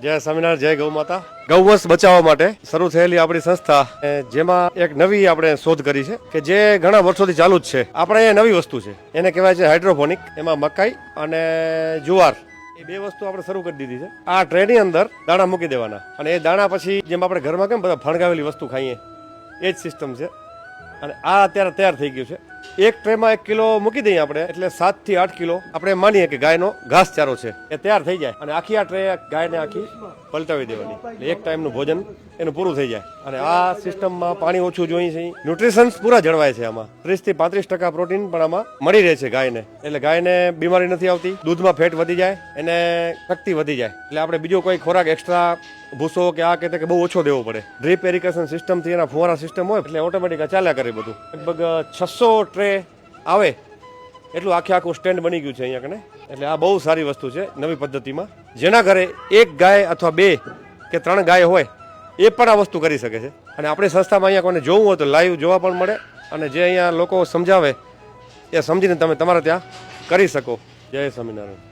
જય સ્વામિનારાયણ, જય ગૌ માતા. ગૌવંશ બચાવવા માટે શરૂ થયેલી આપણી સંસ્થા જેમાં એક નવી આપણે શોધ કરી છે કે જે ઘણા વર્ષોથી ચાલુ જ છે. આપણે અહીંયા નવી વસ્તુ છે, એને કહેવાય છે હાઇડ્રોપોનિક. એમાં મકાઈ અને જુવાર એ બે વસ્તુ આપણે શરૂ કરી દીધી છે. આ ટ્રેની અંદર દાણા મૂકી દેવાના અને એ દાણા પછી જેમ આપણે ઘરમાં કેમ બધા ફણગાવેલી વસ્તુ ખાઈએ એ જ સિસ્ટમ છે. અને આ અત્યારે તૈયાર થઈ ગયું છે. એક ટ્રેમાં 1 કિલો મૂકી દઈએ આપણે એટલે 7 થી 8 કિલો આપણે માનીએ કે ગાયનો ઘાસચારો છે એ તૈયાર થઈ જાય. અને આખી આ ટ્રે ગાયને આખી પલટાવી દેવાની એટલે એક ટાઈમનું ભોજન એનું પૂરું થઈ જાય. અને આ સિસ્ટમમાં પાણી ઓછું જોઈએ છે, ન્યુટ્રિશન્સ પૂરા જળવાય છે. આમાં 30 થી 35% પ્રોટીન પણ આમાં મળી રહે છે ગાયને. એટલે ગાયને બીમારી નથી આવતી, દૂધમાં ફેટ વધી જાય, એને શક્તિ વધી જાય. એટલે આપણે બીજો કોઈ ખોરાક એક્સ્ટ્રા ભૂસો કે આ કે બહુ ઓછો દેવો પડે. ડ્રીપ એરિગેશન સિસ્ટમ થી એના ફુવારા સિસ્ટમ હોય એટલે ઓટોમેટિક ચાલ્યા કરે બધું. લગભગ 600 ટ્રે આવે એટલું આખું સ્ટેન્ડ બની ગયું છે અહીંયા કને. એટલે આ બહુ સારી વસ્તુ છે નવી પદ્ધતિમાં. જેના ઘરે 1 ગાય અથવા 2 કે 3 ગાય હોય એ પણ આ વસ્તુ કરી શકે છે. અને આપણી સંસ્થામાં અહીંયા કોઈને જોવું હોય તો લાઈવ જોવા પણ મળે. અને જે અહીંયા લોકો સમજાવે એ સમજીને તમે તમારે ત્યાં કરી શકો. જય સ્વામિનારાયણ.